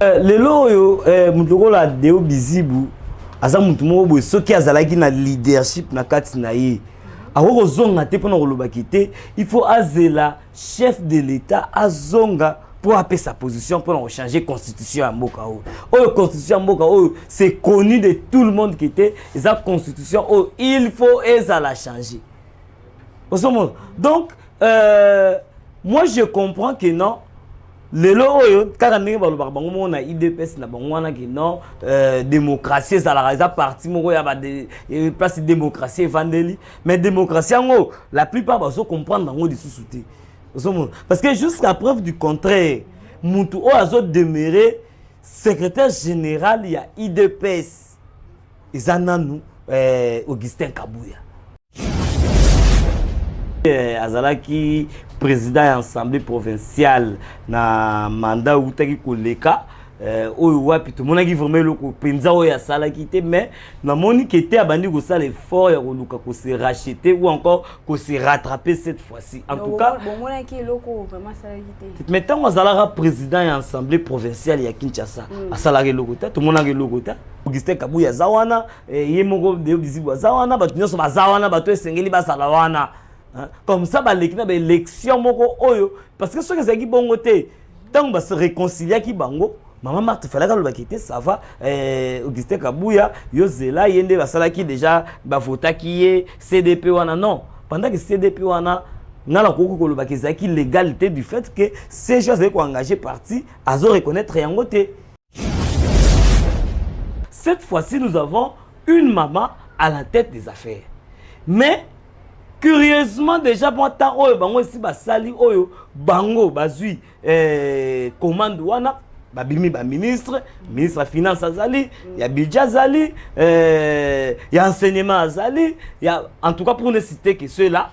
lelo oyo mutoko la Deo Bizibu aza mutu moko boye soki azalaki na leadership na kati na ye ako zonga te pona kolobaki te il faut azela chef de l'état azonga pour appeler sa position pour changer constitution à Mboka constitution à Mboka c'est connu de tout le monde qui était la constitution il faut la changer. Donc moi je comprends que non les lois quand on a IDPS na bangwana que non démocratie ça la parti moko ya ba place démocratie evangélie mais démocratie ngo la plupart baso comprendre ngo dissous te parce que jusqu'à preuve du contraire mutu o azo demeurer secrétaire général il y a IDPS ezananu Augustin Kabuya azalaki président de l'Assemblée provinciale na mandat outaki koleka oyo wapi to monaki vraiment loko penza oyo asala kité mais na moni qui était abandi ko sala effort ya koluka ko se racheter ou encore ko se rattraper cette fois-ci en tout cas bon monaki loko vraiment sala kité mais tant azalaka président de l'Assemblée provinciale ya Kinshasa asala ke loko ta to monaki loko ta Augustin Kabuya zawana ye moko de Bizibu zawana batu nyoso bazawana batu esengeli basala wana. Comme ça, l'élection oyo parce que ceux qui sont bon côté tant que se réconcilier qui bango maman Marthe fallait que quitter ça va Augustin Kabuya yozela yende basala qui déjà ba vota qui est CDP wana non pendant que CDP wana na la koko ko qui légalité du fait que ces gens qui engagé parti azo reconnaître yango te. Cette fois-ci nous avons une maman à la tête des affaires mais curieusement déjà pour tant oyo bango si basali oyo bango bazui commande wana babimi ba ministre de finance azali ya budget azali ya enseignement azali ya en tout cas pour ne citer que ceux-là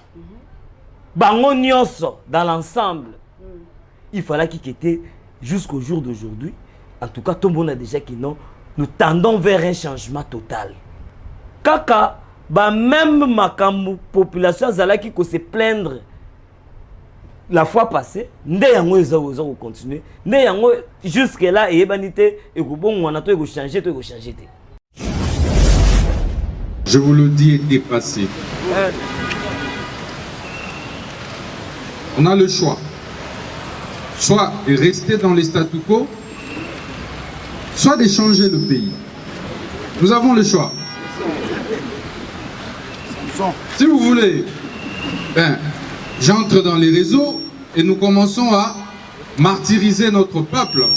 bango nyonso dans l'ensemble il fallait qu'il était jusqu'au jour d'aujourd'hui en tout cas tout le monde a déjà que non nous tendons vers un changement total kaka bah même ma population zalaki ko se plaindre la fois passée ndé yango ezo continuer ndé yango jusque là et banité et ko bon wana to e ko changer je vous le dis, est dépassé. On a le choix soit de rester dans les statu quo soit de changer le pays. Nous avons le choix. Si vous voulez, j'entre dans les réseaux et nous commençons à martyriser notre peuple.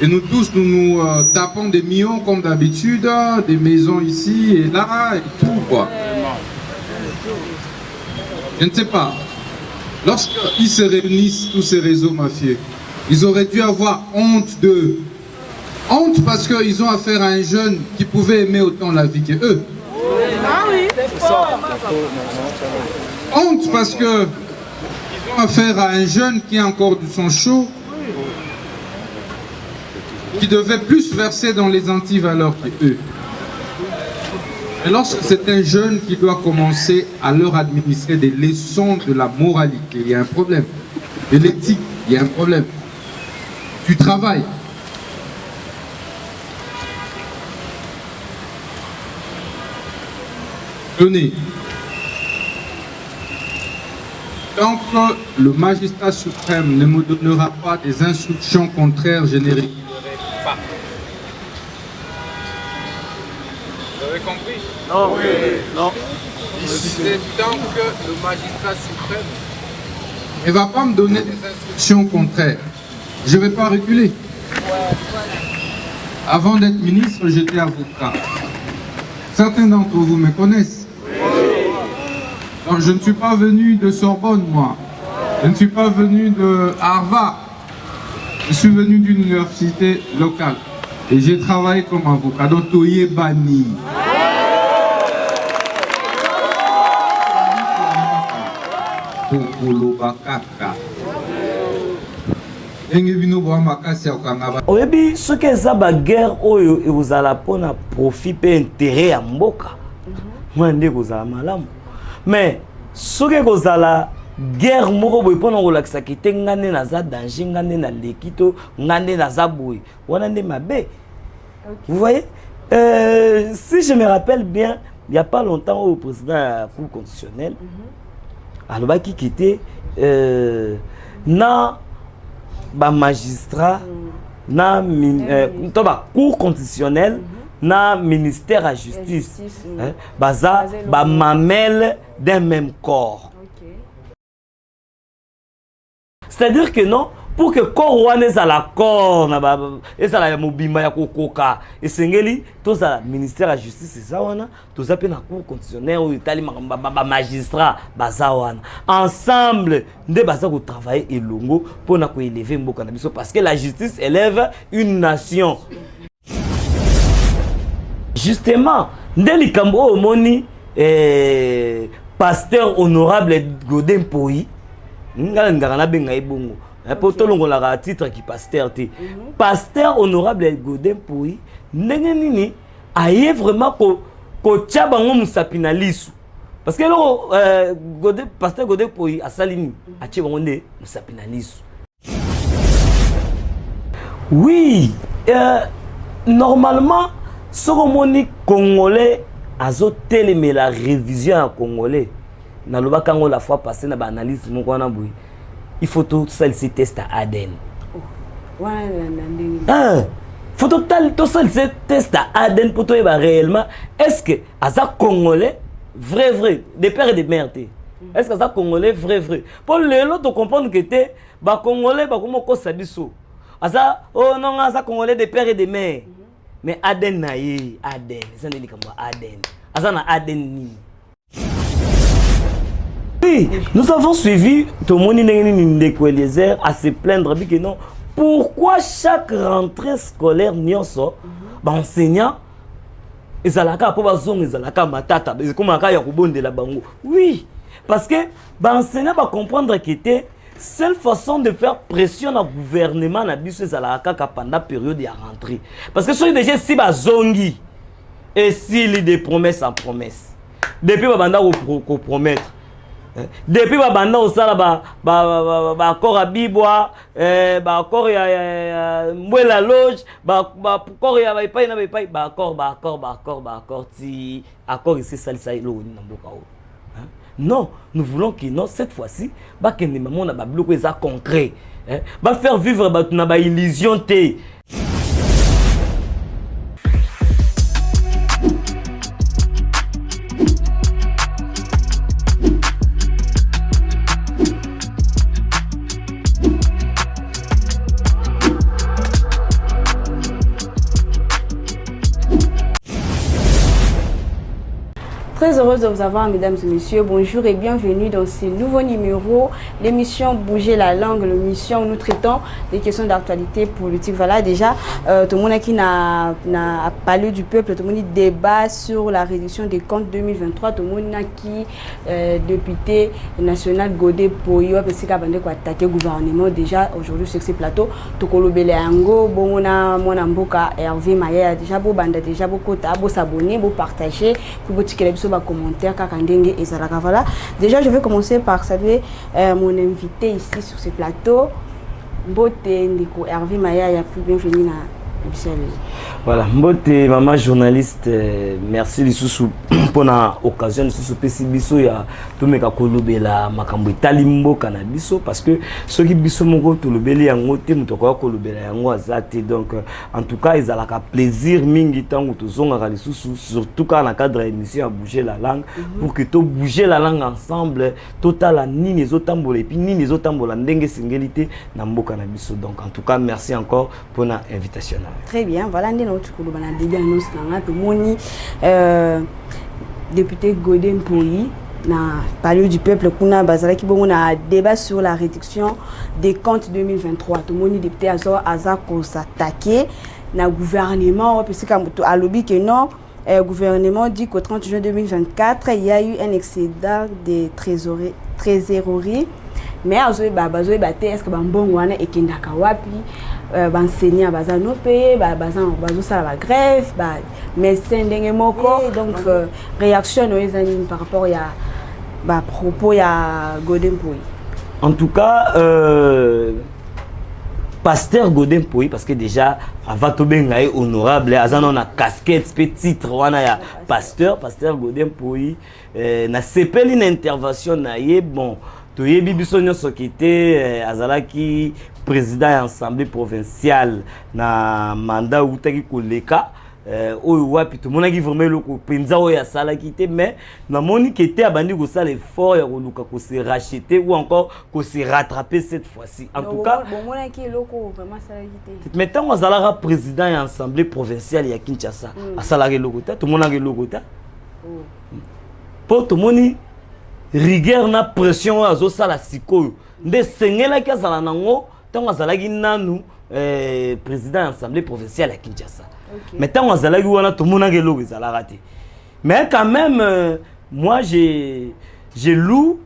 Et nous tous, nous tapons des millions comme d'habitude, des maisons ici et là et tout quoi. Je ne sais pas. Lorsqu'ils se réunissent, tous ces réseaux mafieux, ils auraient dû avoir honte d'eux. Honte parce qu'ils ont affaire à un jeune qui pouvait aimer autant la vie que eux. Ah oui, c'est ça. Honte parce que ils ont affaire à un jeune qui a encore du sang chaud, qui devait plus verser dans les antivaleurs que eux. Et lorsque c'est un jeune qui doit commencer à leur administrer des leçons de la moralité, il y a un problème. De l'éthique, il y a un problème. Du travail. Tenez. Tant que le magistrat suprême ne me donnera pas des instructions contraires, je n'ai pas. Vous avez compris? Non, oui, non. C'est tant que le magistrat suprême ne va pas me donner des instructions contraires, je ne vais pas reculer. Avant d'être ministre, j'étais avocat. Certains d'entre vous me connaissent. Donc, je ne suis pas venu de Sorbonne, moi. Je ne suis pas venu de Harvard. Je suis venu d'une université locale. Et j'ai travaillé comme avocat. Donc, Toye Bani. oyebi soki eza baguerre oyo ekozala mpona profit mpe intérêt ya mboka mwana nde ekozala malamu mais soki ekozala guerre moko boy pona relaxa kite ngane na za danger ngane na lekito ngane na za boy wana nde mabe. Vous voyez, si je me rappelle bien, il n'y a pas longtemps au président de la Cour constitutionnelle, alors qui était na ba magistrat na Cour constitutionnelle na ministère à justice, baza ba mamelle d'un même corps. C'est-à-dire que non, pour que corps wane à la corps na ba et ça la mobima ya kokoka et sengeli to ça ministère à justice c'est ça wana to ça pe na cour constitutionnelle ou itali ba magistrat baza wana ensemble nde baza ko travailler elongo pour na ko élever mboka na biso parce que la justice élève une nation. Justement nde likambo omoni pasteur honorable Godin Poyi ngala ngana benga ibongo pour tout le monde a titre qui pasteur té pasteur honorable Godin Poyi ndenge nini aye vraiment ko tchaba ngo musapina lisu parce que le Godin pasteur Godin Poyi asalini a tchaba ngo nde musapina lisu. Oui, normalement ce que congolais azo télémé la révision en congolais na loba kango la fois passée na ba analyse mon kwana boui il faut tout ça le test à ADN. Faut tout ça le test à ADN pour toi réellement est-ce que aza congolais vrai des pères et des mères est-ce que aza congolais vrai pour les autres comprendre que t'es ba congolais ba comment ko sabiso aza oh non aza congolais des pères et des mères mais ADN na ye ADN ça ne dit comme ADN aza na ADN ni. Oui, nous avons suivi tout le monde à se plaindre que non. Pourquoi chaque rentrée scolaire nyonso enseignant ezalaka po bazong ezalaka matata comme aka ya kubonde la bango. Oui, parce que enseignant va comprendre que était seule façon de faire pression au gouvernement na biso ezalaka pendant la période de rentrée. Parce que soyez déjà si bazongi et s'il des promesses en promesses. Depuis banda ko promettre depuis banda osala ba accord à bibwa ba accord ya mbwela loge ba accord ya baipai na baipai ba accord ti accord ici salisa lo ni mboka o. Non, nous voulons que non cette fois-ci ba kende maman na ba bloko eza concret ba faire vivre ba na ba illusion té. Très heureuse de vous avoir, mesdames et messieurs. Bonjour et bienvenue dans ce nouveau numéro, l'émission Bouger la langue, l'émission où nous traitons des questions d'actualité politique. Voilà, déjà, tout le monde qui n'a parlé du peuple, tout le monde débat sur la réduction des comptes 2023, tout le monde qui député national Godin Poyi, parce qu'il a attaqué le gouvernement déjà aujourd'hui sur ce plateau. Tout le monde Ango, bon, mon amboka Hervé Maya, déjà, beau bande, déjà, beau quota, beau s'abonner, beau partager, pour commentaire et voilà. Déjà je vais commencer par saluer mon invité ici sur ce plateau Mbote Ndiko Hervé Maya ya plus bienvenue à voilà, Mbote maman journaliste merci lisusu pour la occasion lisusu pesi biso ya to meka kolobela makambo italimbo kana biso parce que ceux qui biso moko to lobeli yango te muto ko kolobela yango azate donc en tout cas ils alaka plaisir mingi tango to zonga lisusu surtout quand na cadre émission à bouger la langue pour que to bouger la langue ensemble total ni les otambola et puis ni les otambola ndenge singélité na mboka na biso donc en tout cas merci encore pour la invitation. Très bien, voilà, nous avons début annonce tout moni député Godin Poyi na parler du peuple kuna bazala ki bongo na débat sur la réduction des comptes 2023. Tout moni député aza ko s'attaquer na gouvernement parce que à lobby que non gouvernement dit qu'au 30 juin 2024 il y a eu un excédent de trésorerie mais azoé baté est-ce que bambongo wana ekendaka wapi enseignant baza no payer baza sala ba grève médecin ndenge moko donc réaction par rapport bah propos ya Godin Poyi. En tout cas, Pasteur Godin Poyi, parce que déjà, avant tout bien honorable, on a casquette, petit titre, on a Pasteur Godin Poyi, na sepeli une intervention na ye, bon, to ye bibisonyo sokite, azalaki président de l'Assemblée provinciale na mandat outaki koleka. Oyo wapi tout monde qui vraiment le penza oya sala quitté mais na moni qui était abandi ko sala effort ya koluka ko se racheter ou encore ko se rattraper cette fois-ci en tout cas bon mona qui loko vraiment sala quitté maintenant on zalaka président de l'Assemblée provinciale ya Kinshasa a sala ke loko ta tout monde ke loko ta pour tout moni rigueur na pression azo sala sikoyo nde sengela ki sala nango tant azalaki nanu président de l'Assemblée provinciale à Kinshasa. Okay. Mais tant que tout le monde a raté. Mais quand même, moi j'ai loué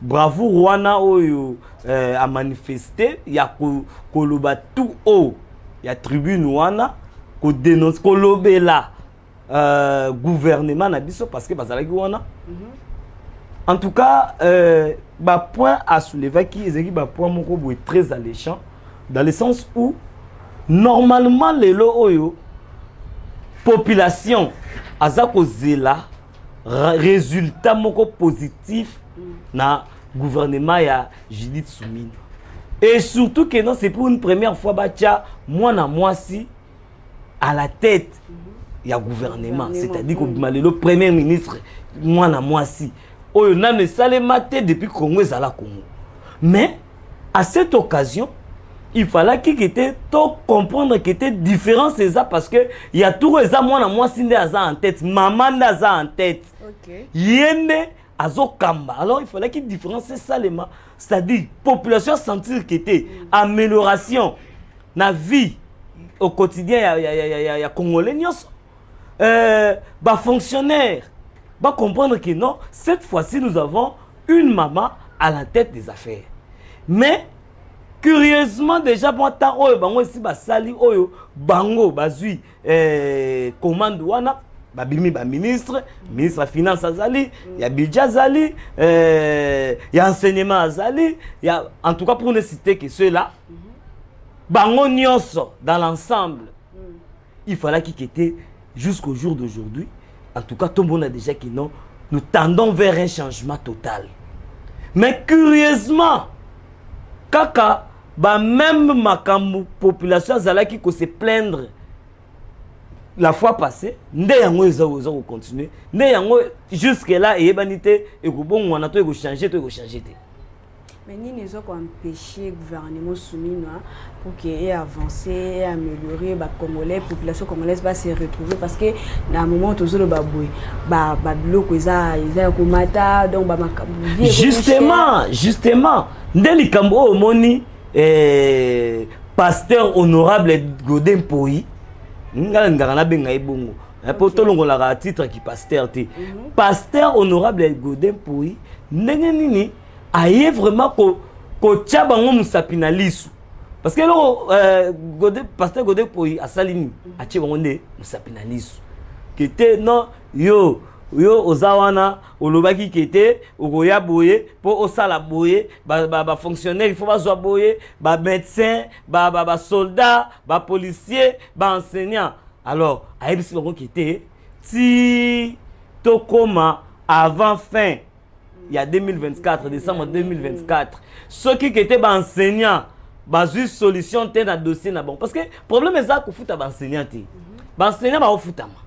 bravo Rwanda a manifesté. Il y a Koloba tout haut. Il y a tribune Rwanda qui dénonce Kolobela gouvernement Nabiso parce que Bazalaki Rwanda. En tout cas, point à soulever qui est point très alléchant dans le sens où normalement les loyo population azako zela résultat moko positif na gouvernement ya Judith Soumine et surtout que non c'est pour une première fois batia moi na moi si à la tête ya gouvernement c'est-à-dire que le premier ministre moi na moi si oyo na ne salemate depuis Congo ezala Congo mais à cette occasion il fallait qu'il était tout comprendre qu'il était différent c'est ça parce que il y a tout ça moi sinde aza en tête maman aza en tête yende azo kamba alors il fallait qu'il différencie ça les c'est-à-dire population sentir qu'il était amélioration na vie au quotidien ya congolais fonctionnaire comprendre que non cette fois-ci nous avons une maman à la tête des affaires mais curieusement déjà bon temps oyo bango ici basali oyo bango bazui commande wana babimi ba ministre de finance azali ya budget azali ya enseignement azali ya en tout cas pour ne citer que ceux-là bango nyonso dans l'ensemble il fallait qu'il était jusqu'au jour d'aujourd'hui en tout cas tout le monde a déjà qui non nous tendons vers un changement total mais curieusement kaka même ma population zalaki ko se plaindre la fois passée nde yango ezo continuer nde yango jusque là et banité et ko bon on a to changer mais ni les autres empêcher gouvernement soumis pour qu'il avance et améliorer la population congolaise va se retrouver parce que dans un moment toujours le baboué bloc donc justement ndeli kambo moni pasteur honorable Godin Poyi ngala benga ibongo pour tolongo la titre qui pasteur te pasteur honorable Godin Poyi ndenge nini aye vraiment ko tia bango musapina lisu parce que pasteur Godin Poyi asalini a tia bango nde musapina lisu kete non yo ozawana olobaki kete okoya boye po osala boye ba fonctionnaire il faut bazwa boye ba médecin ba soldat ba policier ba enseignant alors ayebisi bango kete ti tokoma avant fin il y a 2024 décembre 2024 ceux qui étaient ba enseignant bazui solution te na dossier na bon parce que problème est ko futa ba enseignant te ba enseignant ba ofutama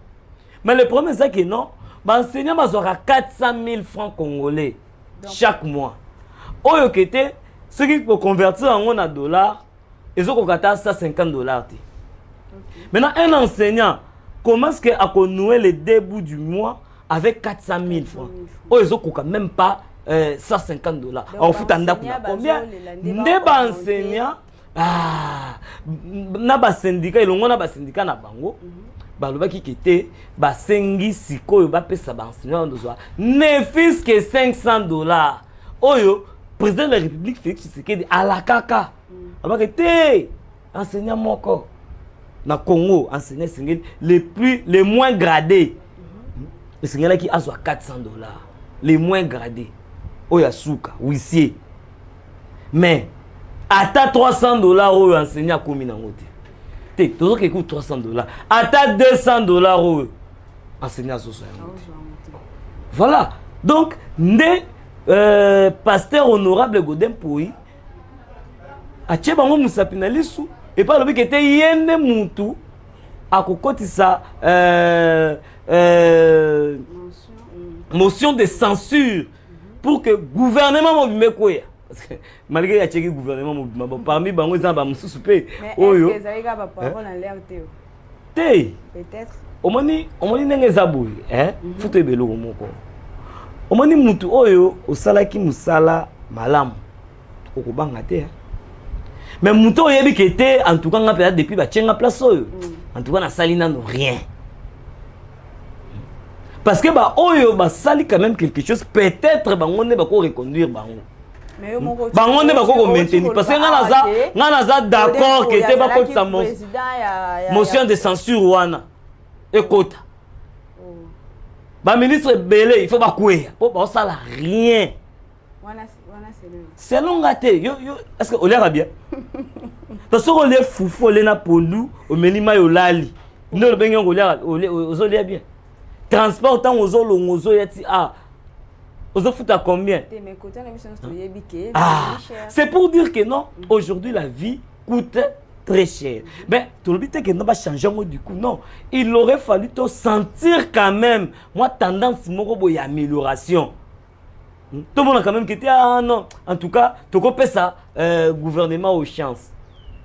mais le problème c'est que non l'enseignant aura 400 000 francs congolais chaque mois. Oyo kete, ceux qui peuvent convertir en dollars, ils ont 150 $. Maintenant, un enseignant commence à nouer le début du mois avec 400 000 francs. Ils n'ont même pas 150 $. Alors, faut combien? Des enseignants, na syndicat, ils ont un syndicat na bango. Balobaki kete basengi sikoyo bapesa ba enseignant ndozwa ne fils que 500 $. Oyo président de la République Félix Tshisekedi à la kaka alobaki te enseignant moko na Congo enseignant singeli les moins gradés enseignant qui azwa 400 $, les moins gradés oyo asuka huissier mais ata $300 oyo enseignant akomi nango te tozoki écoute $300 ata $200 oyo enseignant azoso yango te voilà donc nde pasteur honorable Godin Poyi atie bango musapi na lisu et pas lobi kete yende mutu akokotisa motion de censure pour que gouvernement mobimbe koya parce que malgré ya tcheki gouvernement mobimba parmi bango za ba mususu pe oyo est-ce que ça y a pas parole en l'air te peut-être omoni ndenge za boye futo ebelo moko omoni mutu oyo osalaki musala malamu okobanga te mais mutu oyebi kete en tout cas nga peut-être depuis ba tchenga place oyo en tout cas na sali nano rien parce que ba oyo ba sali quand même quelque chose peut-être bango ne ba ko reconduire bango bango ne ba ko maintenir parce que nga naza d'accord que te ba ko sa motion de censure wana ekota ba ministre belé il faut ba kouer ba sala rien c'est long gâté yo est-ce que olera bien parce que on les foufou les na pondu au melima yo lali no le benyo olera ozolia bien transport tant ozo yati ozo futa combien c'est pour dire que non aujourd'hui la vie coûte très cher mais tout le but est que non va changer du coup non il aurait fallu te sentir quand même moi tendance moko boy amélioration tout le monde a quand même quitté non en tout cas tu coupes ça gouvernement aux chances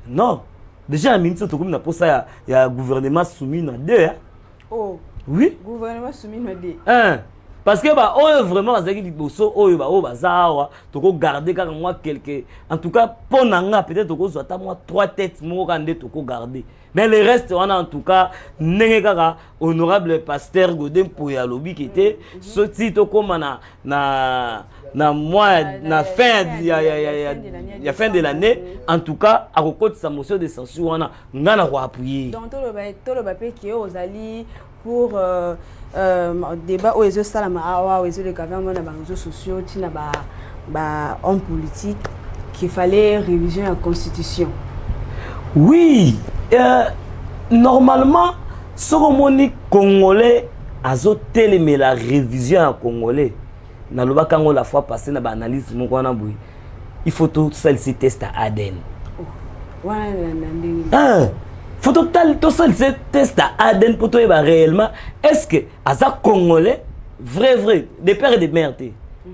non déjà un ministre tu comme na pour ça il y a gouvernement soumis na deux oh oui gouvernement soumis na deux parce que bah oh vraiment azaki liboso oh bah oh bazawa tu ko garder quand moi quelque en tout cas pour nanga peut-être tu ko soit moi 3 têtes mo kande tu ko garder mais le reste on a en tout cas ndenge kaka honorable pasteur Godin Poyi alobi qui était sorti to comme na mois na fin ya fin de l'année en tout cas à côté sa motion de censure wana ngana ko appuyer donc to le papier qui aux alliés pour débat aux réseaux salama aux réseaux de gouvernement dans les réseaux sociaux tina ba homme politique qu'il fallait révision la constitution. Oui, normalement ce que congolais azoté mais la révision en congolais na loba kango la fois passée na ba analyse mon kwana boui il faut tout ça le test à ADN. Faut tout ça le test à ADN pour toi réellement est-ce que aza congolais vrai des pères et des mères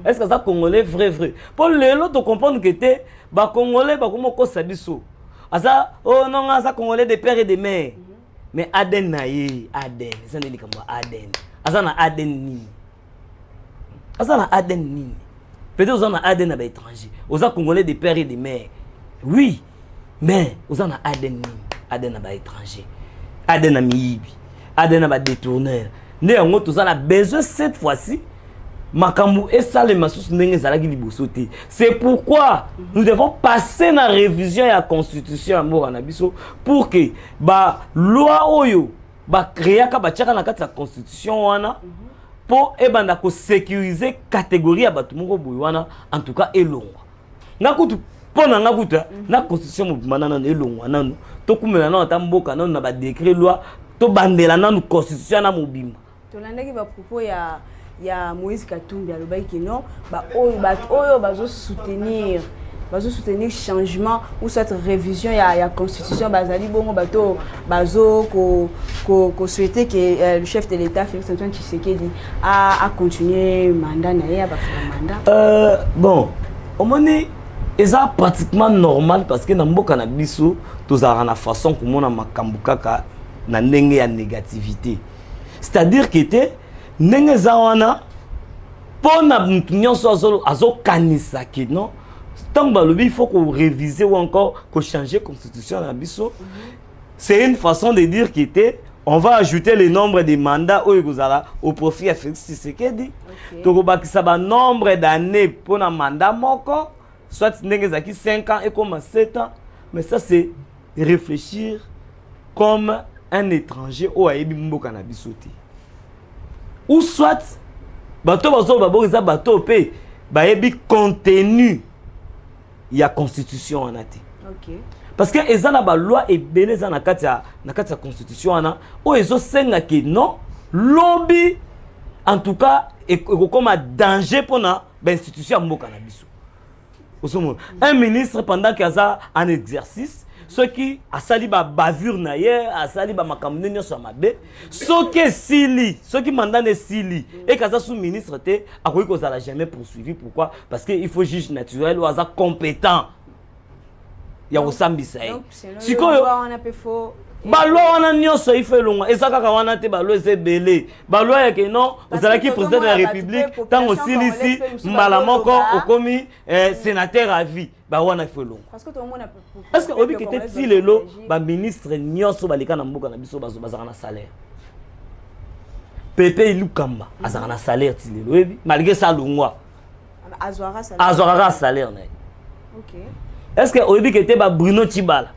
est-ce que ça congolais vrai pour les autres comprendre que te ba congolais ba comme ko sabiso aza oh non aza congolais des pères et des mères mais ADN na ye ADN ça ne dit comme ADN aza na ADN ni aza na ADN ni peut-être aza na ADN na ba étranger aza congolais des pères et des mères oui mais aza na ADN ni ADN na ba étranger ADN na miyibi ADN na ba détourneur né en autre ça a besoin cette fois-ci makambu et ça les masus ndenge zalaki liboso te c'est pourquoi nous devons passer na révision ya constitution ya na biso pour que ba loi oyo ba créer ka ba tchaka na kati ya constitution wana pour ebanda ko sécuriser catégorie ya batu moko boy wana en tout cas elongwa ngakutu pona ngakuta na constitution mo manana na elongwa nanu to kumela na ta mboka nanu na ba décret loi to bandela nanu constitution na mobimba to landaki ba propos ya Moïse Katumbi alobaki que non ba oyo bazo soutenir changement ou cette révision ya constitution bazali bongo bato bazo ko souhaiter que le chef de l'État Félix Antoine Tshisekedi a continuer mandat na ya ba mandat bon omoni eza pratiquement normal parce que na mboka na biso tozara na façon komona makambu kaka na ndenge ya négativité c'est-à-dire que te ndenge za wana pona mutu nyonso azokanisa ki non tant balobi il faut qu'on réviser ou encore qu'on changer constitution na biso c'est une façon de dire que te on va ajouter le nombre de mandats au profit de Félix Tshisekedi to bakisa ba nombre d'années pour un mandat moko soit ndenge za ki 5 ans et comme 7 ans mais ça c'est réfléchir comme un étranger au ayebi mboka na biso te ou soit bateau bazo baboriza bateau pe bayebi contenu ya constitution wana te. OK. Parce que eza na ba loi ebele za na kati ya constitution wana o ezo senga ke non lobby en tout cas comme un danger pour na ba institution mboka na biso. Un ministre pendant qu'il a un exercice ceux qui a sali ba bavure na ye a sali ba makamne nyoso mabe ceux qui mandane sili et kaza sous ministre te akoki ko zala jamais poursuivi. Pourquoi? Parce que il faut juge naturel ou aza compétent ya osambisa ye sikoyo ba loi wana nyoso ife longa ezaka wana te ba loi ezebele ba loi ya ke non ozalaki président de la république tango silisi mbala moko okomi sénateur à vie ba wana ife longa parce que obi kete ti lelo ba ministre nyoso balika na mboka na biso bazaka na salaire Pepe Ilukamba azaka na salaire ti lelo ebi malgré ça longwa azwara salaire na. OK. Est-ce que obi kete ba Bruno Tibala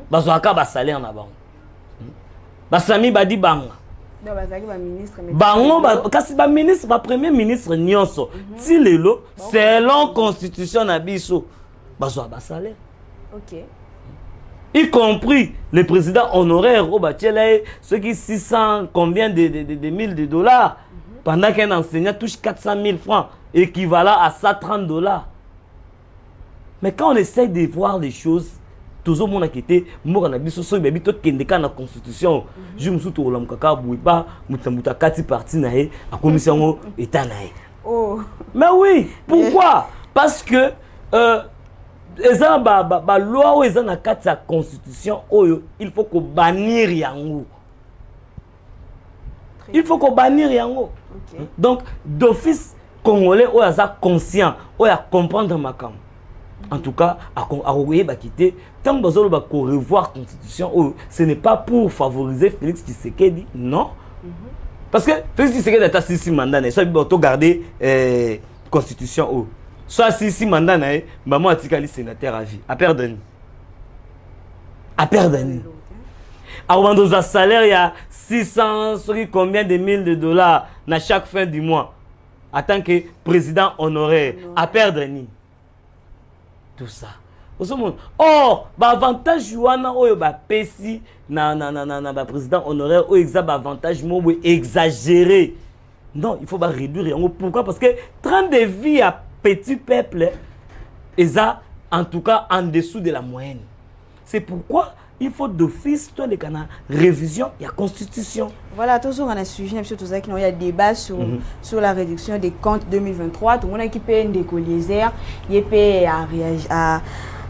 bazwaka ba salaire na bango basami badi banga bango kasi ba ministre ba premier ministre nyonso ti lelo selon constitution na biso bazwa ba salaire. OK. Y compris le président honoraire au bachelae ceux qui 600 combien de mille de dollars pendant qu'un enseignant touche 400 000 francs équivalent à 130 dollars. Mais quand on essaye de voir les choses, tout le monde a quitté, moi on a dit ce baby tout qui est dans la constitution, je me suis tout le monde kaka bouiba, mutambuta kati parti nae, à commission état nae. Oh. Mais oui, pourquoi? Parce que eza ba loi ou eza na kati la constitution, il faut qu'on bannir yango. Il faut qu'on bannir yango. Okay. Donc d'office congolais ou eza conscient, ou à comprendre ma cam. En tout cas, à quitter, tant que vous revoir la constitution, ce n'est pas pour favoriser Félix Tshisekedi, non. Parce que Félix Tshisekedi a 6 mandats, soit il doit garder la constitution, soit 6 mandats, maman a tika sénateur à vie, à perdre. À perdre. À un salaire, il y a 600, combien de mille de dollars à chaque fin du mois, en tant que président honoraire, à perdre. Tout ça. Or, l'avantage wana oyo ba pesi na président honoraire o exa avantage mo exagéré. Non, il faut pas réduire. Pourquoi? Parce que train de vie à petit peuple eza en tout cas en dessous de la moyenne. C'est pourquoi il faut d'office toi les canards révision et la constitution. Voilà, toujours on a suivi monsieur tout ça qui il y a débat sur la réduction des comptes 2023. Tout le monde qui paye des colliers, il peut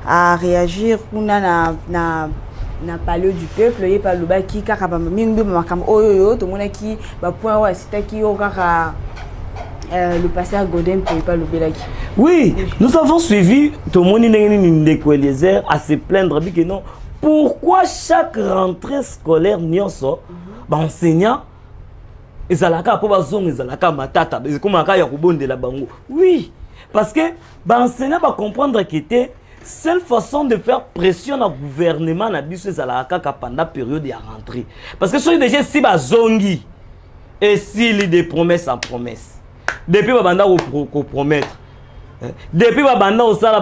à réagir ou na parler du peuple, il pas le bas qui caraba mingi makam oyo tout le monde qui va point ouais c'était qui aura le passé à Godin pour pas le belaki. Oui, nous avons suivi tout le monde des colliers à se plaindre que non. Pourquoi chaque rentrée scolaire nyonso ba enseignant ezalaka po bazong ezalaka matata comme aka ya kubondela bango? Oui, parce que ba enseignant ba comprendre que était seule façon de faire pression au gouvernement na biso ezalaka pendant période de rentrée. Parce que ceux déjà si bazongi et s'il des promesses en promesses depuis ba banda ko promettre depuis babanda osala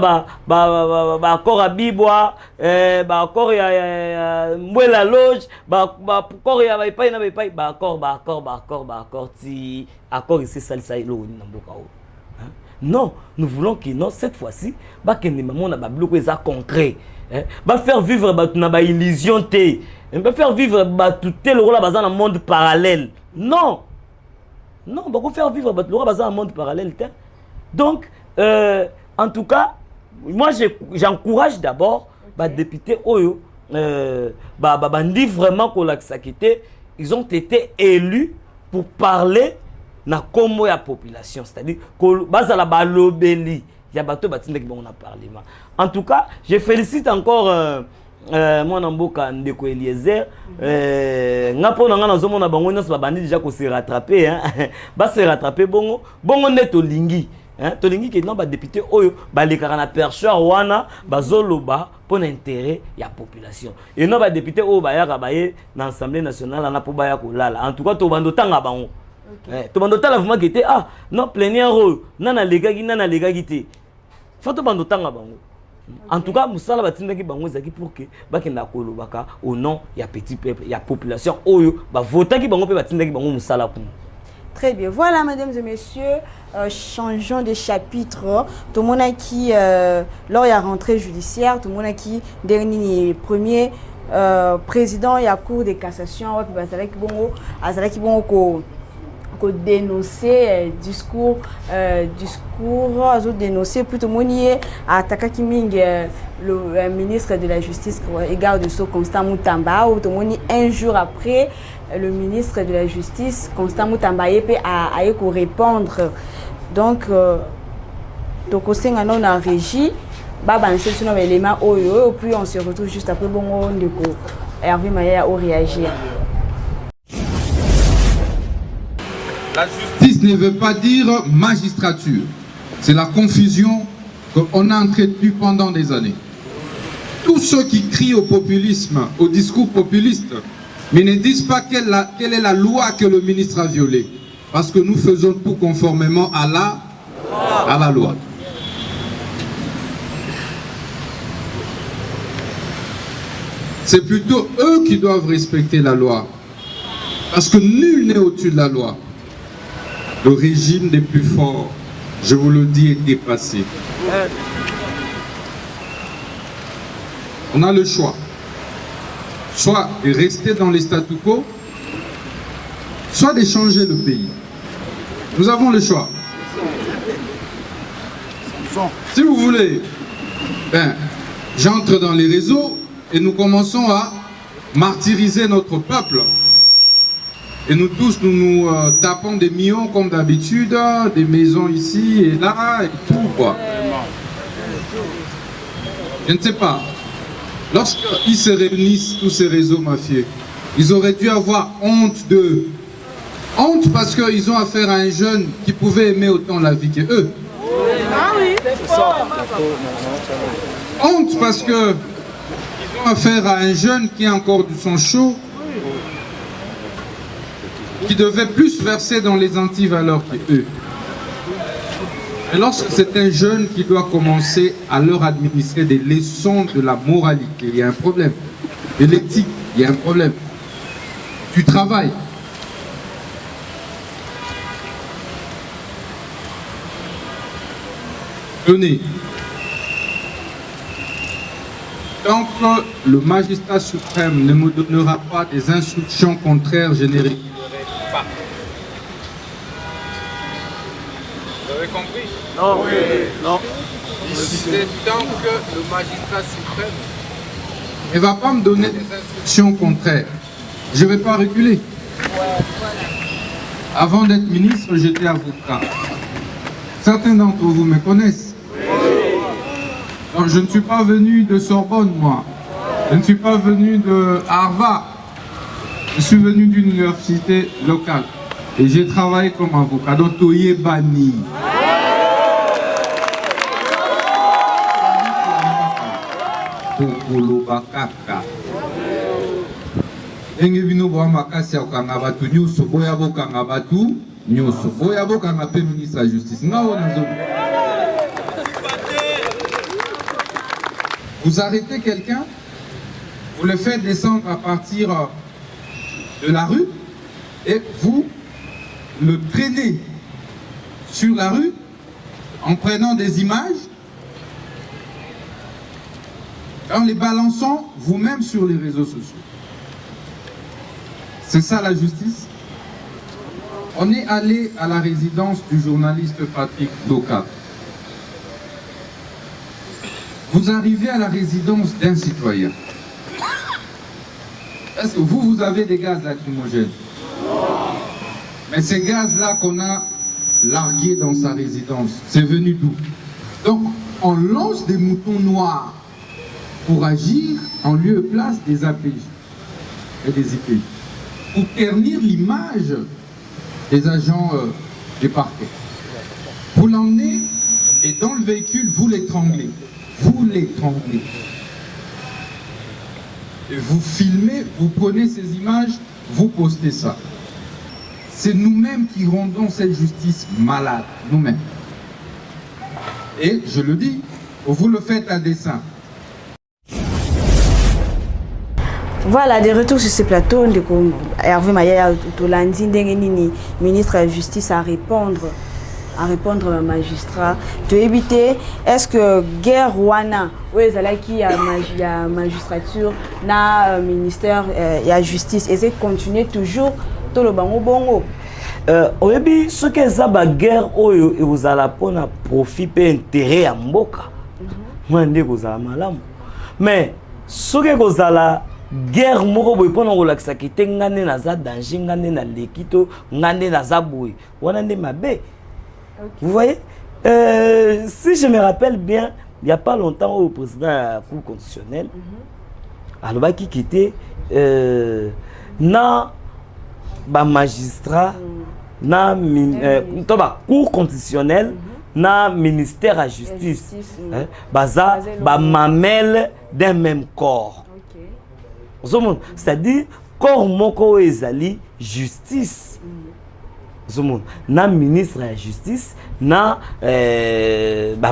ba accord à bibwa ba accord ya mbwela loge ba accord ya ba ipai na ba ipai ba accord ti accord ici salisa ilo na mboka o. Non, nous voulons que non cette fois-ci ba kende maman na ba bloquer ça concret, ba faire vivre ba na ba illusion te, ba faire vivre ba tout le rôle bazan dans monde parallèle. Non, ba ko faire vivre ba le rôle bazan dans monde parallèle te. Donc en tout cas, moi j'encourage d'abord les députés Oyo, dit vraiment ils ont été élus pour parler na comme la population, c'est-à-dire que bazala balobeli ya bato batinde ki na parlement. En tout cas, je félicite encore mon amboka ndeko Eliezer ngapo na ngana zomona bango nyonso babandi déjà ko se rattraper ba se rattraper bongo neto lingi. Tolingi que non ba député oyo ba le karana percheur wana bazoloba pour l'intérêt ya population et non ba député oyo ba ya ka baye na assemblée nationale na po ba ya ko lala. En tout cas to bando tanga bango To bandota la vraiment qui était ah non plénière nana legagi te. Faut to bandota nga bango. En tout cas, musala batindaki bango zaki pour que bakenda kolobaka au nom ya petit peuple, ya population oyo ba votaki bango pe batindaki bango musala kuna. Très bien. Voilà, mesdames et messieurs, changeons de chapitre. Tout le monde a qui, lors de la rentrée judiciaire, tout le monde a qui, dernier, premier président de la Cour de cassation, ko dénoncer discours dénoncer plutôt monier attaquer Kiming le ministre de la justice et garde sceaux Constant Mutamba ou un jour après le ministre de la justice Constant Mutamba a répondre donc au sein de la régie c'est un élément puis on se retrouve juste après bon Hervé Maya au réagir. La justice ne veut pas dire magistrature. C'est la confusion qu'on a entretenue pendant des années. Tous ceux qui crient au populisme, au discours populiste, mais ne disent pas quelle est la loi que le ministre a violée. Parce que nous faisons tout conformément à la loi. C'est plutôt eux qui doivent respecter la loi. Parce que nul n'est au-dessus de la loi. Le régime des plus forts, je vous le dis, est dépassé. On a le choix. Soit de rester dans les statu quo, soit de changer le pays. Nous avons le choix. Si vous voulez, j'entre dans les réseaux et nous commençons à martyriser notre peuple. Et nous tous, nous tapons des millions comme d'habitude, des maisons ici et là, et tout quoi. Je ne sais pas. Lorsqu'ils se réunissent, tous ces réseaux mafieux, ils auraient dû avoir honte d'eux. Honte parce qu'ils ont affaire à un jeune qui pouvait aimer autant la vie qu'eux. Ah oui, c'est ça. Honte parce qu'ils ont affaire à un jeune qui a encore du sang chaud, qui devait plus verser dans les antivaleurs qu'eux. Et lorsque c'est un jeune qui doit commencer à leur administrer des leçons de la moralité, il y a un problème. De l'éthique, il y a un problème. Du travail. Tenez. Tant que le magistrat suprême ne me donnera pas des instructions contraires, je n'ai pas. Vous avez compris? Non. Oui. Non. C'est tant que le magistrat suprême ne va pas me donner des instructions contraires, je ne vais pas reculer. Avant d'être ministre, j'étais avocat. Certains d'entre vous me connaissent. Donc, je ne suis pas venu de Sorbonne, moi. Je ne suis pas venu de Harvard. Je suis venu d'une université locale. Et j'ai travaillé comme avocat. Donc, Toye Bani. Tokolo Bakaka. Engebino Boamakasi Okangabatu, Nyuso, Boyabo Kangabatu, Nyuso, Boyabo Kangape, ministre de la Justice. Vous arrêtez quelqu'un, vous le faites descendre à partir de la rue et vous le traînez sur la rue en prenant des images, en les balançant vous-même sur les réseaux sociaux. C'est ça la justice. On est allé à la résidence du journaliste Patrick Doka. Vous arrivez à la résidence d'un citoyen. Est-ce que vous avez des gaz lacrymogènes? Mais ces gaz-là qu'on a largués dans sa résidence, c'est venu d'où? Donc, on lance des moutons noirs pour agir en lieu et place des APJ et des IPJ, pour ternir l'image des agents du parquet. Vous l'emmenez et dans le véhicule, vous l'étranglez. Vous l'étranglez. Et vous filmez, vous prenez ces images, vous postez ça. c'est nous-mêmes qui rendons cette justice malade, nous-mêmes. Et je le dis, vous le faites à dessein. Voilà, de retour sur ce plateau, Hervé Maya Tolandi, ministre de la Justice, à répondre aux magistrats. Tu éviter, est-ce que guerre Rwanda, où est-ce qu'il y a magistrature, na ministère, il y a justice, et c'est continuer toujours tout le bango bongo. Oyebi, ce que c'est la guerre, et vous allez prendre profit et intérêt à Mboka. Moi, je dis que vous allez mal. Mais ce que vous allez guerre moko boy pona kolakisa kite ngane na za danger ngane na lekito ngane na za boy wana nde mabe. Vous voyez, si je me rappelle bien, il n'y a pas longtemps au président de la Cour constitutionnelle alors qui quittait na ba magistrat na Cour constitutionnelle na ministère à justice baza ba mamelle d'un même corps. C'est-à-dire, corps moko ezali justice. Na ministre de la justice, na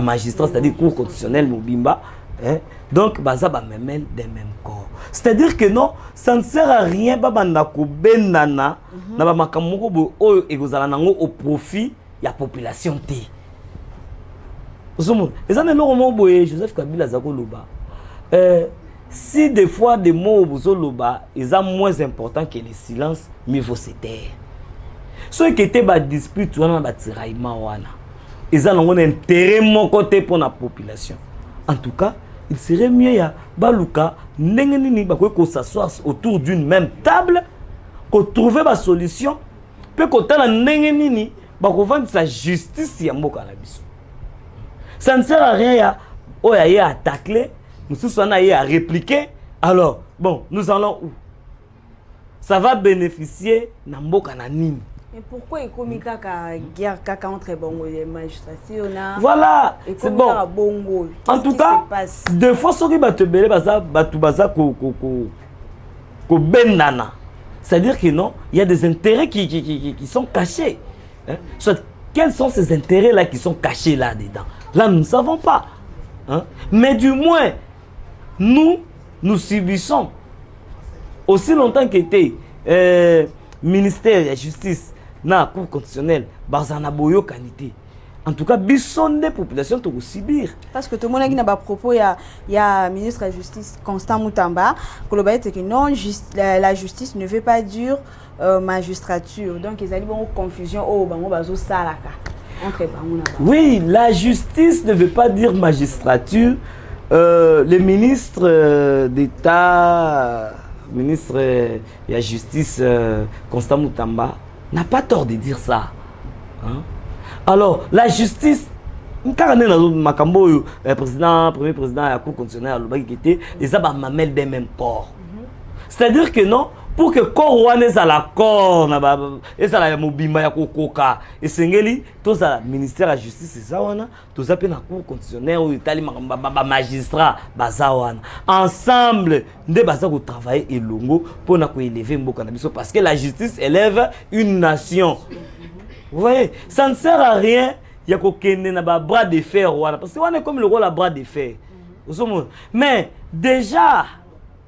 magistrat, c'est-à-dire cour constitutionnelle mobimba. Donc, baza ba memel des mêmes corps. C'est-à-dire que non, ça ne sert à rien babanda ko benana na ba makamoko bo oyo egozala nango au profit ya population té. Et ça ne l'ont pas Joseph Kabila Zakoloba. Si des fois des mots au Zoloba sont moins importants que le silence, mieux vaut se taire. Ceux qui étaient en dispute, ils ont un intérêt de mon côté pour la population. En tout cas, il serait mieux qu'on s'assoie autour d'une même table, qu'on trouve une solution, puis qu'on trouve sa justice. Ça ne sert à rien à attaquer. Nous sommes à répliquer. Alors, bon, nous allons où? Ça va bénéficier Namboka Nanim. Mais pourquoi il y a une guerre entre les magistrats? Voilà, c'est bon. En tout cas, deux fois, ce qui va te béler, c'est-à-dire que non, il y a des intérêts qui sont cachés. Hein? Soit, quels sont ces intérêts-là qui sont cachés là-dedans? Là, nous ne savons pas. Hein? Mais du moins, nous subissons aussi longtemps qu'était ministère de la justice, na cour constitutionnelle, bazana boyo qualité. En tout cas, bisson des populations to subir. Parce que tout le monde a dit à propos, il y a ministre de la justice Constant Moutamba, que non, la justice ne veut pas dire magistrature. Donc ils ont une confusion au bango bazo salaka. Oui, la justice ne veut pas dire magistrature. Le ministre d'État, ministre de la Justice, Constant Moutamba, n'a pas tort de dire ça. Hein? Alors, la justice, quand on est dans Makambo, premier président de la Cour constitutionnelle, ils ont mamelle des mêmes corps. C'est-à-dire que non, pour que le corps soit à l'accord, et ça la mobimba ya kokoka, et sengeli, tout ça, le ministère de la justice, c'est ça, tout ça, la Cour constitutionnelle, l'Italie, magistrat, ensemble, nous devons travailler et longo pour élever Mboka Nabiso, parce que la justice élève une nation. Vous voyez, ça ne sert à rien, il y a un bras de fer, parce qu'on est comme le rôle à bras de fer. Mais déjà,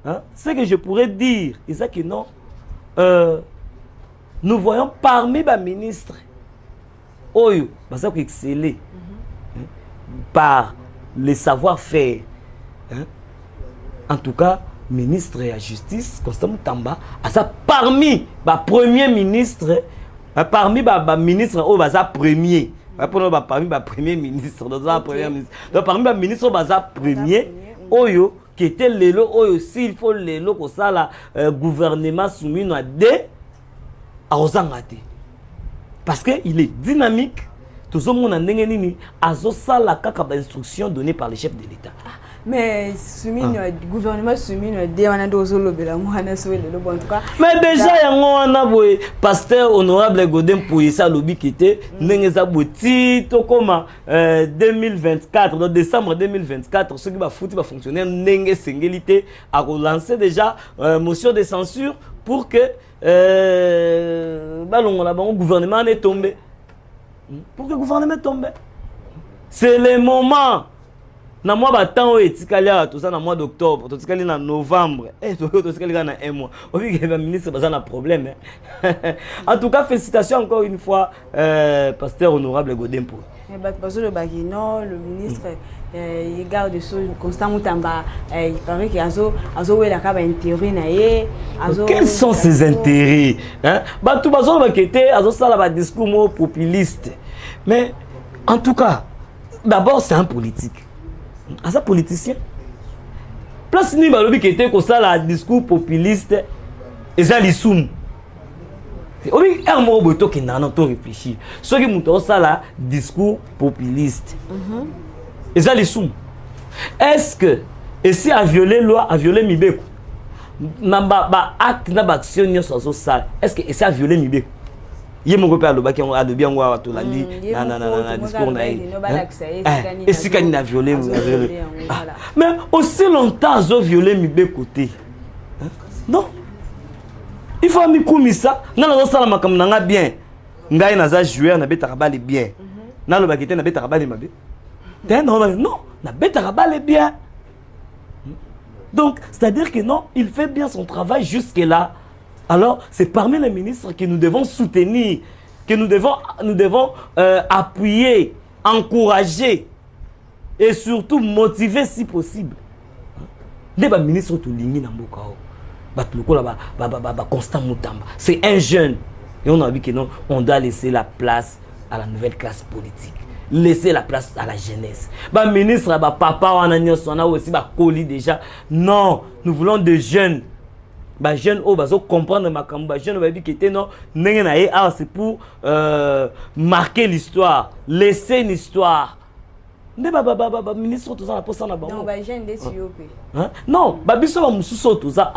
hein, ce que je pourrais dire, c'est que non, nous voyons parmi les ministres, Oyo, parce que excellé par les savoir-faire. Hein. En tout cas, ministre de la Justice, Constant Moutamba, parmi les premiers ministres, parmi les ministres, premier. Parmi les premiers ministres, parmi les ministres, premier, Oyo, qui était l'élo, aussi il faut l'élo pour ça, le gouvernement soumis à des Ozangate. Parce qu'il est dynamique, tout le monde a des instructions données par le chef de l'État. Mais le gouvernement soumine en tout cas. Mais déjà, il y a un pasteur honorable Godin pour ça lobby qui était comme 2024, dans décembre 2024, ce qui va foutre va fonctionner n'enge singélité a relancé déjà motion de censure pour que le gouvernement est tombé. Pour que le gouvernement tombe. C'est le moment. Na mois battant etikali tout ça na mois d'octobre, tout ça na novembre, tout ça na un mois. On vit que le ministre a un problème. En tout cas, félicitations encore une fois, pasteur honorable Godempo. Le ministre il garde des choses Constant Moutamba, il paraît qu'il y a intérêt. Quels sont ses intérêts? Tout le discours populiste. Mais en tout cas, d'abord c'est un politique. À ça politicien. Place ni balobi qui était comme ça la discours populiste et ça l'issoum. Oui, un mot boto qui n'a pas réfléchi. Ce qui montre ça la discours populiste. Et ça l'issoum. Est-ce que et si a violé loi, a violé Mibeko? Namba acte na action ni so ça. Est-ce que et ça a violé Mibeko? Il mon repère le bac on a de bien voir tout la dit na discours na et si quand il a violé mais aussi longtemps ils ont violé Mibé côté non il faut mi koumi ça na sala makam na bien ngai na za joueur na beta kabali bien na lo bakité na beta kabali mabe non na beta kabali bien donc c'est-à-dire que non il fait bien son travail jusque là. Alors, c'est parmi les ministres que nous devons soutenir, que nous devons appuyer, encourager et surtout motiver si possible. Les ministres tout ligné dans Constant Moutamba. C'est un jeune. Et on a dit que non, on doit laisser la place à la nouvelle classe politique. Laisser la place à la jeunesse. Ministre, papa, on a aussi colis déjà. Non, nous voulons des jeunes. Jeunes comprendre ma kamba jeune qui était non c'est pour marquer l'histoire, laisser une histoire. Ministre tout ça pour ça là-bas. Non, jeune d'Éthiopie. Non, biso ba mususo tout ça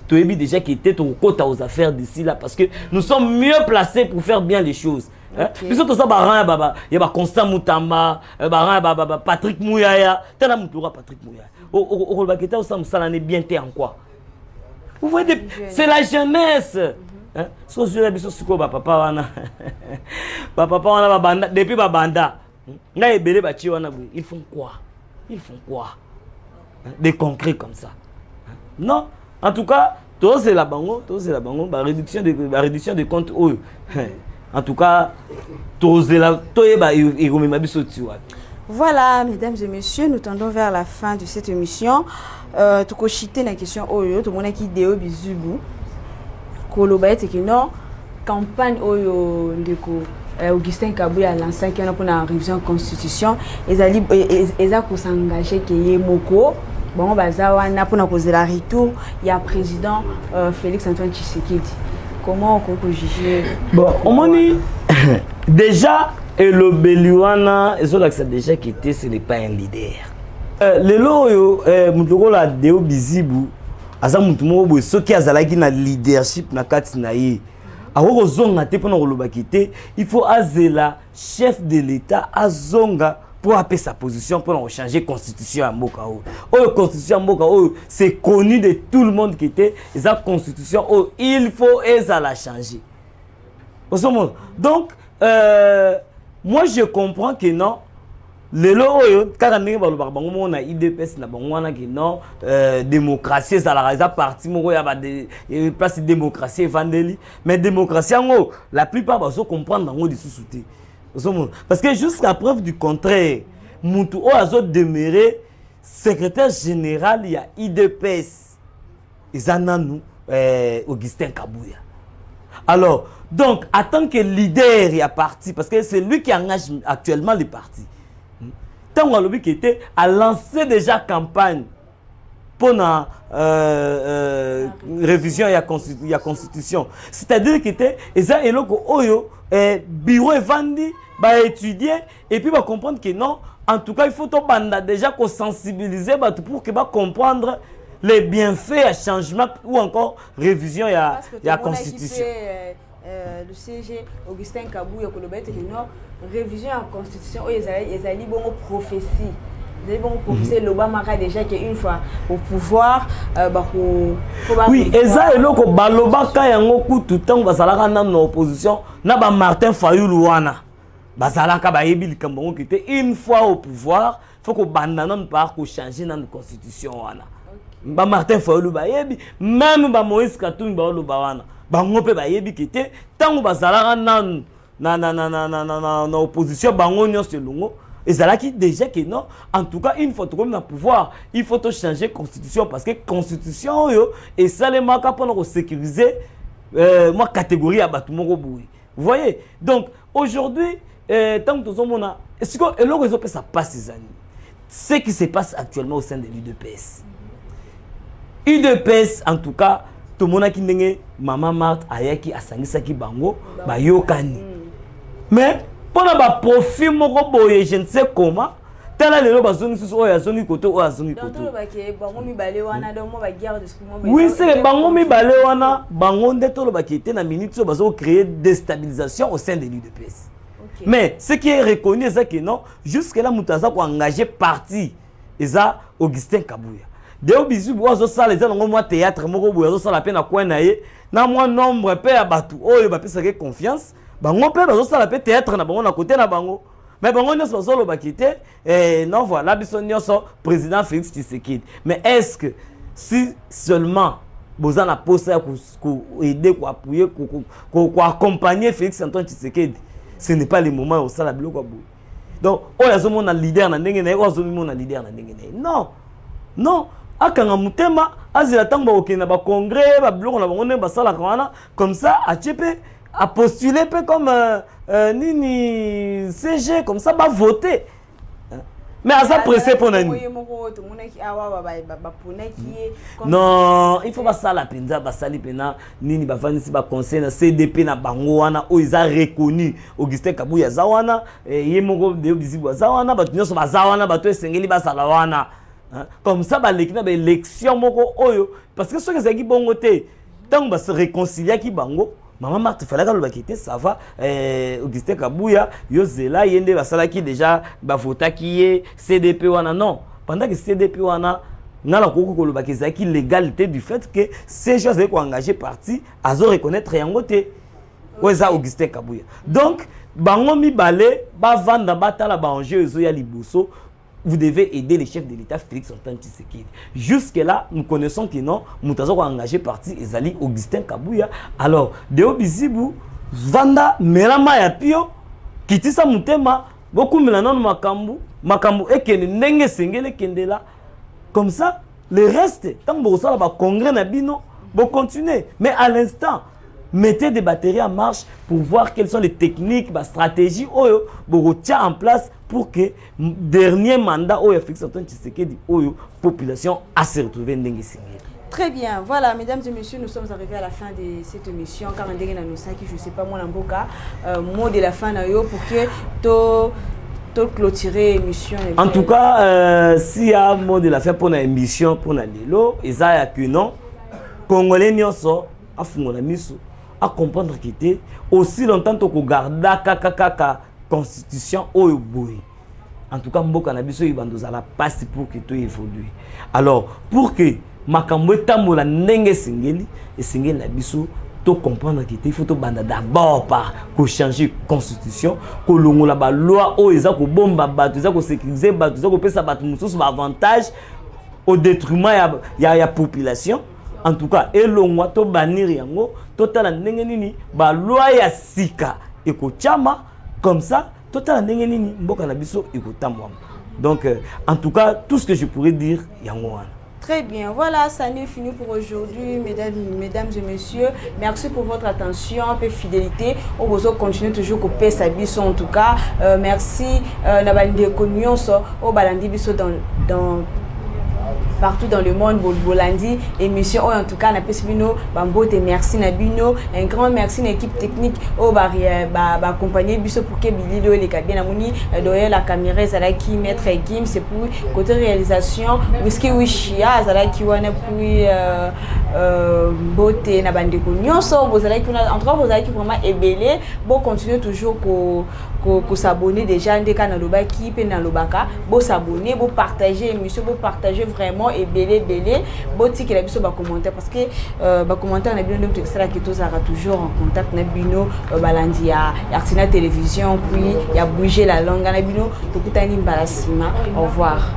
tu es déjà qui était au côté aux affaires d'ici là parce que nous sommes mieux placés pour faire bien les choses. Biso tout ça il y a Constant Moutamba, Patrick Mouyaya, tena mutura Patrick Mouyaya. Au baketa au sam ça l'année bien en quoi? Vous voyez, c'est la jeunesse. Si vous avez vu papa, depuis Babanda, ils font quoi? Ils font quoi? Des concrets comme ça. Non, en tout cas, tout c'est la bango, réduction de comptes. En tout cas, tout c'est la voilà, mesdames et messieurs, nous tendons vers la fin de cette émission. Tu peux chiter la question Oyo, tout le monde qui déo bizubu. Koloba et que non, campagne Oyo ndeko Augustin Kabouya lancé qui a pour la révision de la constitution. Ils ont s'engager que Yemoko. Bon, bazawana pour poser la retour. Il y a président Félix Antoine Tshisekedi. Comment on peut juger? Bon, on m'a dit déjà. Et le Beluana, déjà quitté, ce n'est pas un leader. Le loyo, Moutoko la Deo Bizibu, Asa Moutumo, ceux qui ont un leadership na Katinaï, Aho Zonga te pendant le bakité, il faut azela chef de l'État Azonga pour appeler sa position pour changer la constitution à Mokao. La constitution à Mokao, c'est connu de tout le monde qui était la constitution, il faut la changer. Donc, moi je comprends que non, les lois, quand on a IDPS, non, démocratie, ça la partie, il y a place de démocratie, mais démocratie, la plupart vont comprendre dans le sous-souté. Parce que jusqu'à preuve du contraire, Moutou a demeuré secrétaire général, il y a IDPS, Izananou, Augustin Kabouya. Alors, donc, en tant que leader, il y a parti, parce que c'est lui qui engage actuellement les partis. Tant qu'on qui était à lancer déjà campagne pour la révision de la constitution. C'est-à-dire qu'il était, bureau est vendu, étudier, et puis va comprendre que non, en tout cas il faut déjà sensibiliser pour que comprendre les bienfaits à changement ou encore révision à la constitution. Le CG Augustin Kabou révision à la constitution ils allaient bon prophétie. L'Obama a déjà qu'une fois au pouvoir, oui, et ça est là que Balobaka yango tout le temps basalaka na opposition na ba Martin Fayulu wana basalaka ba yebi likambo qui était une fois au pouvoir, faut que bandanon par ko changer dans la constitution wana. Ba Martin Fayulu ba yebi même ba Moïse Katumbi ba lo ba wana bango pe ba yebi qui était tant basalaka na opposition bango nyonso longo. Et ça là qui déjà que non, en tout cas une fois que tu as pouvoir, il faut changer la constitution parce que la constitution est seulement pour sécuriser ma catégorie à bâtiment. Vous voyez? Donc aujourd'hui, tant que nous avons est-ce que ça passe ces années? Ce qui se passe actuellement au sein de l'UDPS. UDPS en tout cas, tout le monde qui n'est maman Marthe Ayaki Asangisaki Bango, Bayokani. Mais pour le profil, je ne sais comment. Tel est le bazon qui est zone côté ou à zone côté. Oui, c'est le bango mi balewana, bango de tout le bac était na minute sur bazo créer déstabilisation au sein de l'UDPS. Mais ce qui est reconnu c'est que non, jusque là Moutaza ko engagé parti eza Augustin Kabouya. Deo bizu bozo sala eza ngo moi théâtre moko bozo sala pe na coin naie, na moi nombre pe abatu. Oh yo ba pesa confiance. Bango pe bazo sala pe théâtre na bango na côté na bango. Mais bango nyos bazo lo bakité non voilà biso nyos président Félix Tshisekedi. Mais est-ce que si seulement boza na posa ko aider ko appuyer ko accompagner Félix Antoine Tshisekedi, ce n'est pas le moment au sala biloko boy. Donc oyazo mona leader na ndenge na oyazo mona leader na ndenge na. Non. Non, akanga mutema azila tango okena ba congrès ba biloko na bango ne ba sala kana comme ça a tchepe a postulé comme nini CG comme ça va voter. Mais à ça pressé pour nous. Non, il faut pas ça la penza ba sali pena nini ba vanisi ba conseil na CDP na bango wana o ils a reconnu Augustin Kabouya zawana yemoko de bizibu zawana ba tunyo so ba zawana ba to esengeli ba sala wana. Comme ça ba l'équipe ba élection moko oyo parce que ceux qui zaki bongo te tant ba se réconcilier ki bango. Maman Marthe fallait que ça va Augustin Kabouya yo zela yende basala ki déjà ba vota ki est CDP wana non pendant que CDP wana na la koko ko lobaki zaki légalité du fait que ces gens qui ont engagé parti azo reconnaître yango te oza Augustin Kabouya donc bango mi balé ba vanda batala ba enjeu zo ya liboso. Vous devez aider les chefs de l'État Félix Antoine Tshisekedi. Jusque-là, nous connaissons que non, Moutazo a engagé parti Ezali Augustin Kabouya. Alors, Deo Bizibu, Vanda, Merama ya Pio, Kitisa Moutema, beaucoup Melanon Makambu, et que Nenge Sengele Kendela. Comme ça, le reste, tant que vous avez un congrès Nabino, vous continuez. Mais à l'instant, mettez des batteries en marche pour voir quelles sont les techniques, les stratégies vous tient en place pour que le dernier mandat où Félix Antoine Tshisekedi la population a se retrouvé dans Très bien, voilà, mesdames et messieurs, nous sommes arrivés à la fin de cette émission. Car je ne sais pas, moi, mot de la fin pour que tu clôturer l'émission. En tout cas, s'il y a un mot de la fin pour l'émission, pour l'élo, il y a que non, Congolais n'y a pas à comprendre qu'il était aussi longtemps que garder la constitution au bout. En tout cas, mboka na biso ibandoza la passe pour que tout évolue. Alors, pour que makambo tambola ndenge singeli et singeli na biso to comprendre qu'il il faut to banda d'abord par ko changer constitution, ko longola ba loi o eza ko bomba bato, eza ko sécuriser bato, eza ko pesa bato mususu ba avantage au détriment ya population. En tout cas, elongwa to banir yango total ndenge nini ba loi ya sika et ko chama comme ça total ndenge nini mboka na biso et ko tamwa. Donc en tout cas, tout ce que je pourrais dire yango wana. Très bien, voilà, ça n'est fini pour aujourd'hui, mesdames et messieurs. Merci pour votre attention et fidélité. On va continuer toujours au PSABISO en tout cas. Merci, Nabandi Konyon, au Balandi Biso dans partout dans le monde, Bolandi, émission, en tout cas, on a pu bino, Bambote, merci Nabino, un grand merci à l'équipe technique, au accompagner Biso pour que Billy les cabines amoni, derrière la caméra, Zalaki, Maître Kim, c'est pour côté réalisation, Whisky Wishia, Zalaki, Wana, puis Beauté, Nabandeko, Nyonso, vous allez en tout cas, vous allez vraiment ébélé, bon, continuez toujours pour s'abonner déjà, des canaux qui peuvent dans le baka, bon s'abonner, bon partager l'émission, bon partager vraiment ébélé, bon ticket la biso, commentaire parce que commentaire on a bien d'autres extra qui tous toujours en contact, on a bino, balandi ya Artina Télévision, puis il y a bougé la langue, on a bino, tout le temps au revoir.